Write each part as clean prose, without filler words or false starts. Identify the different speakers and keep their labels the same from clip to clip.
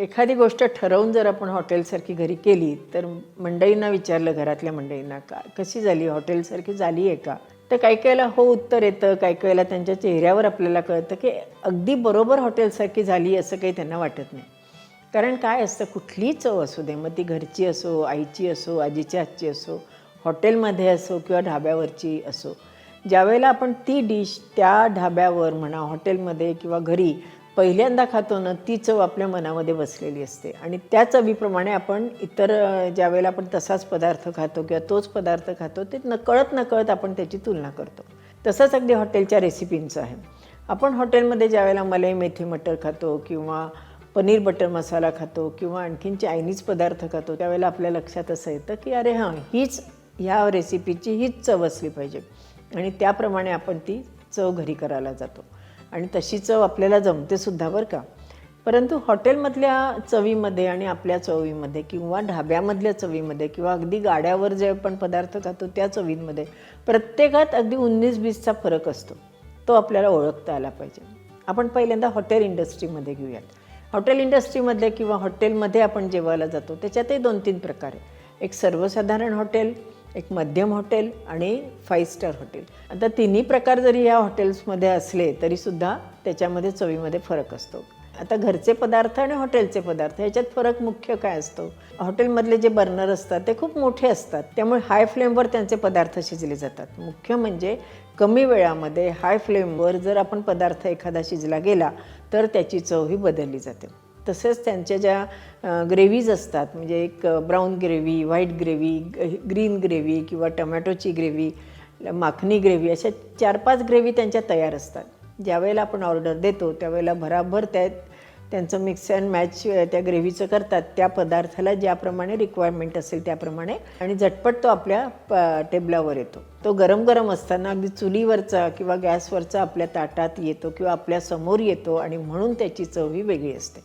Speaker 1: एखादी गोष्ट ठरवून जर आपण हॉटेलसारखी घरी केली तर मंडळींना विचारलं, घरातल्या मंडळींना कशी झाली, हॉटेलसारखी झाली आहे का, तर काही काहीला हो उत्तर येतं. काही काहीला त्यांच्या चेहऱ्यावर आपल्याला कळतं की अगदी बरोबर हॉटेलसारखी झाली असं काही त्यांना वाटत नाही. कारण काय असतं, कुठलीही चव असू दे, मग ती घरची असो, आईची असो, आजीच्या हातची असो, हॉटेलमध्ये असो किंवा ढाब्यावरची असो, ज्यावेळेला आपण ती डिश त्या ढाब्यावर म्हणा, हॉटेलमध्ये किंवा घरी पहिल्यांदा खातो ना, ती चव आपल्या मनामध्ये बसलेली असते. आणि त्या चवीप्रमाणे आपण इतर ज्यावेळेला आपण तसाच पदार्थ खातो किंवा तोच पदार्थ खातो, ते नकळत आपण त्याची तुलना करतो. तसंच अगदी हॉटेलच्या रेसिपींचं आहे. आपण हॉटेलमध्ये ज्यावेळेला मलाई मेथी मटर खातो किंवा पनीर बटर मसाला खातो किंवा आणखीन चायनीज पदार्थ खातो, त्यावेळेला आपल्या लक्षात असं येतं की अरे हां, ह्या रेसिपीची हीच चव असली पाहिजे. आणि त्याप्रमाणे आपण ती चव घरी करायला जातो आणि तशी चव आपल्याला जमतेसुद्धा बरं का. परंतु हॉटेलमधल्या चवीमध्ये आणि आपल्या चवीमध्ये किंवा ढाब्यामधल्या चवीमध्ये किंवा अगदी गाड्यावर जे आपण पदार्थ खातो त्या चवींमध्ये प्रत्येकात अगदी 19-20चा फरक असतो. तो आपल्याला ओळखता आला पाहिजे. आपण पहिल्यांदा हॉटेल इंडस्ट्रीमध्ये घेऊयात. हॉटेल इंडस्ट्रीमधले किंवा हॉटेलमध्ये आपण जेवायला जातो त्याच्यातही 2-3 प्रकार आहे. एक सर्वसाधारण हॉटेल, एक मध्यम हॉटेल आणि 5 स्टार हॉटेल. आता तिन्ही प्रकार जरी या हॉटेल्समध्ये असले तरीसुद्धा त्याच्यामध्ये चवीमध्ये फरक असतो. आता घरचे पदार्थ आणि हॉटेलचे पदार्थ ह्याच्यात फरक मुख्य काय असतो, हॉटेलमधले जे बर्नर असतात ते खूप मोठे असतात, त्यामुळे हाय फ्लेमवर त्यांचे पदार्थ शिजले जातात. मुख्य म्हणजे कमी वेळामध्ये हाय फ्लेमवर जर आपण पदार्थ एखादा शिजला गेला तर त्याची चवही बदलली जाते. तसेच त्यांच्या ज्या ग्रेव्हीज असतात, म्हणजे एक brown gravy, white gravy, green gravy किंवा टमॅटोची ग्रेव्ही, माखनी ग्रेव्ही, अशा 4-5 ग्रेव्ही त्यांच्या तयार असतात. ज्यावेळेला आपण ऑर्डर देतो त्यावेळेला भराभर त्यांचं मिक्स अँड मॅच त्या ग्रेव्हीचं करतात, त्या पदार्थाला ज्याप्रमाणे रिक्वायरमेंट असेल त्याप्रमाणे, आणि झटपट तो आपल्या टेबलावर येतो. तो गरम गरम असताना अगदी चुलीवरचा किंवा गॅसवरचा आपल्या ताटात येतो किंवा आपल्या समोर येतो आणि म्हणून त्याची चव ही वेगळी असते.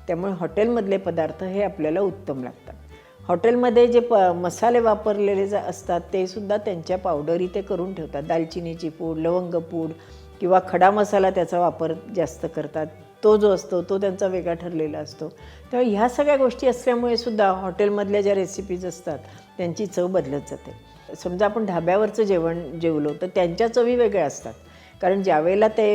Speaker 1: त्यामुळे हॉटेलमधले पदार्थ हे आपल्याला उत्तम लागतात. हॉटेलमध्ये जे मसाले वापरलेले असतात ते सुद्धा त्यांच्या पावडरी ते करून ठेवतात. दालचिनीची पूड, लवंग पूड किंवा खडा मसाला त्याचा वापर जास्त करतात. तो जो असतो तो त्यांचा वेगळा ठरलेला असतो. त्यामुळे ह्या सगळ्या गोष्टी असल्यामुळे सुद्धा हॉटेलमधल्या ज्या रेसिपीज असतात त्यांची चव बदलत जाते. समजा आपण ढाब्यावरचं जेवण जेवलो तर त्यांच्या चवी वेगळ्या असतात. कारण ज्यावेळेला ते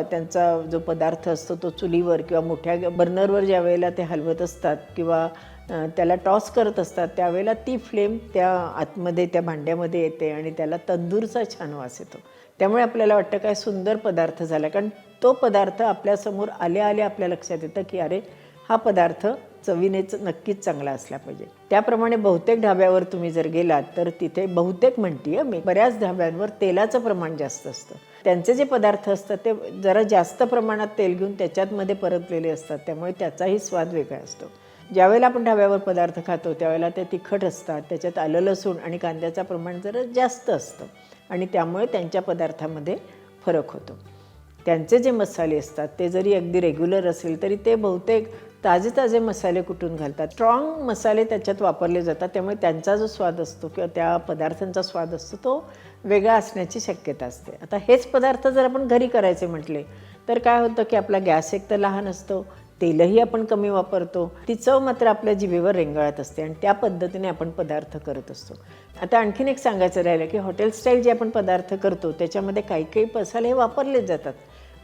Speaker 1: त्यांचा जो पदार्थ असतो तो चुलीवर किंवा मोठ्या बर्नरवर ज्यावेळेला ते हलवत असतात किंवा त्याला टॉस करत असतात त्यावेळेला ती फ्लेम त्या आतमध्ये त्या भांड्यामध्ये येते आणि त्याला तंदूरचा छान वास येतो. त्यामुळे आपल्याला वाटतं काय सुंदर पदार्थ झाला, कारण तो पदार्थ आपल्यासमोर आल्या आपल्या लक्षात येतं की अरे हा पदार्थ चवीनेच नक्कीच चांगला असला पाहिजे. त्याप्रमाणे बहुतेक ढाब्यावर तुम्ही जर गेलात तर तिथे बहुतेक म्हणते मी, बऱ्याच ढाब्यांवर तेलाचं प्रमाण जास्त असतं. त्यांचे जे पदार्थ असतात ते जरा जास्त प्रमाणात तेल घेऊन त्याच्यातमध्ये परतलेले असतात, त्यामुळे त्याचाही स्वाद वेगळा असतो. ज्यावेळेला आपण ढाब्यावर पदार्थ खातो त्यावेळेला ते तिखट असतात, त्याच्यात आलं लसूण आणि कांद्याचं प्रमाण जरा जास्त असतं आणि त्यामुळे त्यांच्या पदार्थामध्ये फरक होतो. त्यांचे जे मसाले असतात ते जरी अगदी रेग्युलर असेल तरी ते बहुतेक ताजे मसाले कुटून घालतात. स्ट्रॉंग मसाले त्याच्यात वापरले जातात, त्यामुळे त्यांचा जो स्वाद असतो किंवा त्या पदार्थांचा स्वाद असतो तो वेगळा असण्याची शक्यता असते. आता हेच पदार्थ जर आपण घरी करायचे म्हटले तर काय होतं की आपला गॅस एक तर लहान असतो, तेलही आपण कमी वापरतो, ती चव मात्र आपल्या जिभेवर रेंगाळत असते आणि त्या पद्धतीने आपण पदार्थ करत असतो. आता आणखीन एक सांगायचं राहिलं की हॉटेल स्टाईल जे आपण पदार्थ करतो त्याच्यामध्ये काही मसाले हे वापरलेच जातात.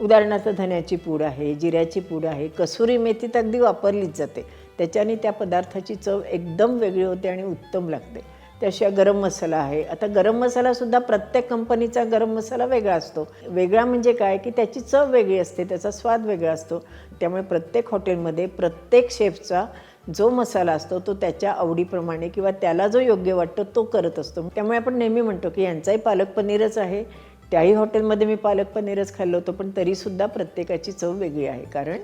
Speaker 1: उदाहरणार्थ धन्याची पूड आहे, जिऱ्याची पूड आहे, कसुरी मेथी तर अगदी वापरलीच जाते. त्याच्याने त्या पदार्थाची चव एकदम वेगळी होते आणि उत्तम लागते. त्याशिवाय गरम मसाला आहे. आता गरम मसालासुद्धा प्रत्येक कंपनीचा गरम मसाला वेगळा असतो. वेगळा म्हणजे काय की त्याची चव वेगळी असते, त्याचा स्वाद वेगळा असतो. त्यामुळे प्रत्येक हॉटेलमध्ये प्रत्येक शेफचा जो मसाला असतो तो त्याच्या आवडीप्रमाणे किंवा त्याला जो योग्य वाटतो तो करत असतो. त्यामुळे आपण नेहमी म्हणतो की यांचाही पालक पनीरच आहे, त्याही हॉटेलमध्ये मी पालक पनीरच खाल्लं होतं, पण तरीसुद्धा प्रत्येकाची चव वेगळी आहे. कारण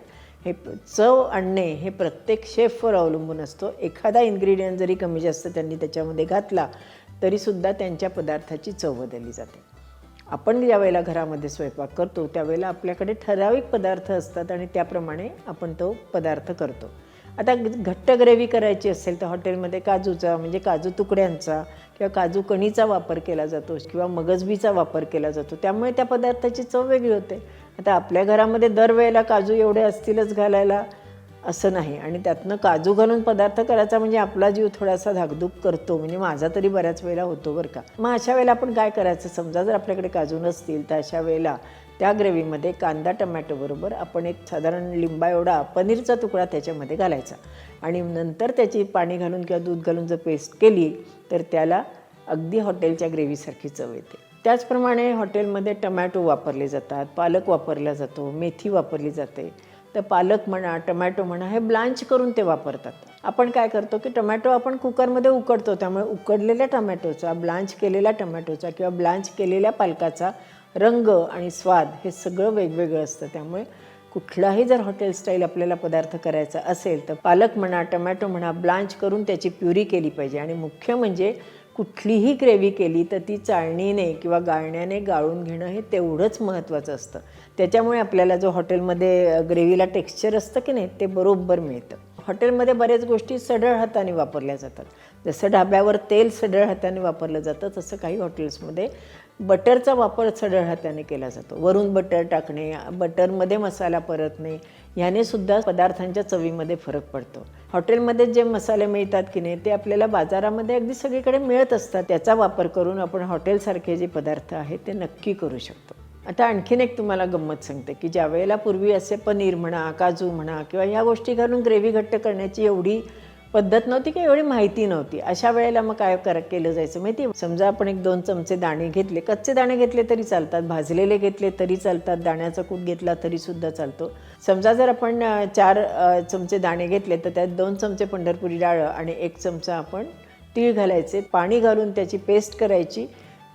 Speaker 1: हे चव आणणे हे प्रत्येक शेफवर अवलंबून असतो. एखादा इन्ग्रेडियंट जरी कमी जास्त त्यांनी त्याच्यामध्ये घातला तरीसुद्धा त्यांच्या पदार्थाची चव बदलली जाते. आपण ज्या वेळेला घरामध्ये स्वयंपाक करतो त्यावेळेला आपल्याकडे ठराविक पदार्थ असतात आणि त्याप्रमाणे आपण तो पदार्थ करतो. आता घट्ट ग्रेव्ही करायची असेल तर हॉटेलमध्ये काजूचा म्हणजे काजू तुकड्यांचा किंवा काजू कणीचा वापर केला जातो किंवा मगजबीचा वापर केला जातो, त्यामुळे त्या पदार्थाची चव वेगळी होते. आता आपल्या घरामध्ये दरवेळेला काजू एवढे असतीलच घालायला असं नाही. आणि त्यातनं काजू घालून पदार्थ करायचा म्हणजे आपला जीव थोडासा धाकधूक करतो, म्हणजे माझा तरी बऱ्याच वेळेला होतो बरं का. मग अशा वेळेला आपण काय करायचं, समजा जर आपल्याकडे काजू नसतील तर अशा वेळेला त्या ग्रेव्हीमध्ये कांदा टमॅटोबरोबर आपण एक साधारण लिंबा एवढा पनीरचा तुकडा त्याच्यामध्ये घालायचा आणि नंतर त्याची पाणी घालून किंवा दूध घालून जर पेस्ट केली तर त्याला अगदी हॉटेलच्या ग्रेव्हीसारखी चव येते. त्याचप्रमाणे हॉटेलमध्ये टमॅटो वापरले जातात, पालक वापरला जातो, मेथी वापरली जाते. तर पालक म्हणा, टमॅटो म्हणा, हे ब्लांच करून ते वापरतात. आपण काय करतो की टमॅटो आपण कुकरमध्ये उकडतो, त्यामुळे उकडलेल्या टमॅटोचा, ब्लांच केलेल्या टमॅटोचा किंवा ब्लांच केलेल्या पालकाचा रंग आणि स्वाद हे सगळं वेगवेगळं असतं. त्यामुळे कुठलाही जर हॉटेल स्टाईल आपल्याला पदार्थ करायचा असेल तर पालक म्हणा, टमॅटो म्हणा, ब्लांच करून त्याची प्युरी केली पाहिजे. आणि मुख्य म्हणजे कुठलीही ग्रेव्ही केली तर ती चाळणीने किंवा गाळण्याने गाळून घेणं हे तेवढंच महत्त्वाचं असतं. त्याच्यामुळे आपल्याला जो हॉटेलमध्ये ग्रेव्हीला टेक्स्चर असतं की नाही ते बरोबर मिळतं. हॉटेलमध्ये बऱ्याच गोष्टी सढळ हाताने वापरल्या जातात. जसं ढाब्यावर तेल सढळ हाताने वापरलं जातं तसं काही हॉटेल्समध्ये बटरचा वापर सढळ हाताने केला जातो. वरून बटर टाकणे, बटरमध्ये मसाला परतणे, ह्याने सुद्धा पदार्थांच्या चवीमध्ये फरक पडतो. हॉटेलमध्ये जे मसाले मिळतात की नाही ते आपल्याला बाजारामध्ये अगदी सगळीकडे मिळत असतात. त्याचा वापर करून आपण हॉटेलसारखे जे पदार्थ आहेत ते नक्की करू शकतो. आता आणखीन एक तुम्हाला गंमत सांगते की ज्या वेळेला पूर्वी असे पनीर म्हणा, काजू म्हणा किंवा ह्या गोष्टी घालून ग्रेव्ही घट्ट करण्याची एवढी पद्धत नव्हती किंवा एवढी माहिती नव्हती. अशा वेळेला मग काय केलं जायचं माहिती आहे, समजा आपण 1-2 चमचे दाणे घेतले, कच्चे दाणे घेतले तरी चालतात, भाजलेले घेतले तरी चालतात, दाण्याचा कूट घेतला तरीसुद्धा चालतो. समजा जर आपण 4 चमचे दाणे घेतले तर त्यात 2 चमचे पंढरपुरी डाळ आणि 1 चमचा आपण तीळ घालायचे, पाणी घालून त्याची पेस्ट करायची.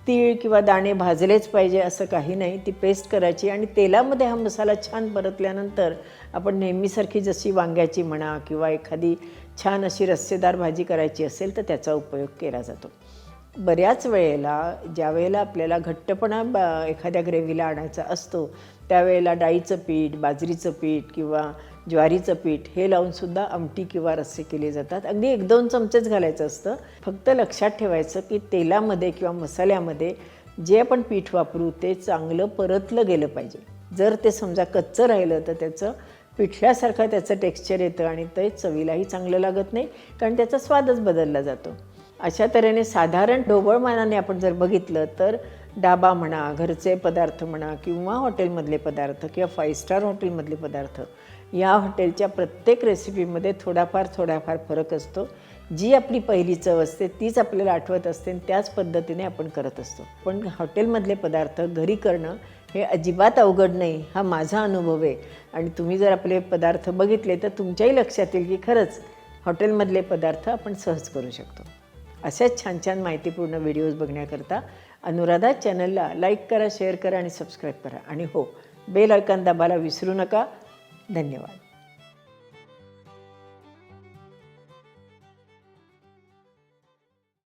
Speaker 1: तीळ किंवा दाणे भाजलेच पाहिजे असं काही नाही, ती पेस्ट करायची आणि तेलामध्ये हा मसाला छान परतल्यानंतर आपण नेहमीसारखी जशी वांग्याची म्हणा किंवा एखादी छान अशी रस्सेदार भाजी करायची असेल तर त्याचा उपयोग केला जातो. बऱ्याच वेळेला ज्या वेळेला आपल्याला घट्टपणा एखाद्या ग्रेव्हीला आणायचा असतो त्यावेळेला डाळीचं पीठ, बाजरीचं पीठ किंवा ज्वारीचं पीठ हे लावूनसुद्धा आमटी किंवा रस्से केले जातात. अगदी 1-2 चमचेच घालायचं असतं. फक्त लक्षात ठेवायचं की तेलामध्ये किंवा मसाल्यामध्ये जे आपण पीठ वापरू ते चांगलं परतलं गेलं पाहिजे. जर ते समजा कच्चं राहिलं तर त्याचं पिठल्यासारखं त्याचं टेक्स्चर येतं आणि ते चवीलाही चांगलं लागत नाही, कारण त्याचा स्वादच बदलला जातो. अशा तऱ्हेने साधारण ढोबळमानाने आपण जर बघितलं तर डाबा म्हणा, घरचे पदार्थ म्हणा किंवा हॉटेलमधले पदार्थ किंवा 5 स्टार हॉटेलमधले पदार्थ, या हॉटेलच्या प्रत्येक रेसिपीमध्ये थोडाफार फरक असतो. जी आपली पहिली चव असते तीच आपल्याला आठवत असते आणि त्याच पद्धतीने आपण करत असतो. पण हॉटेलमधले पदार्थ घरी करणं हे अजिबात अवघड नाही, हा माझा अनुभव आहे. आणि तुम्ही जर आपले पदार्थ बघितले तर तुमच्याही लक्षात येईल की खरंच हॉटेलमधले पदार्थ आपण सहज करू शकतो. अशाच छान छान माहितीपूर्ण व्हिडिओज बघण्याकरता अनुराधा चॅनलला लाईक करा, शेअर करा आणि सबस्क्राईब करा. आणि हो, बेल आयकॉन दाबायला विसरू नका. धन्यवाद.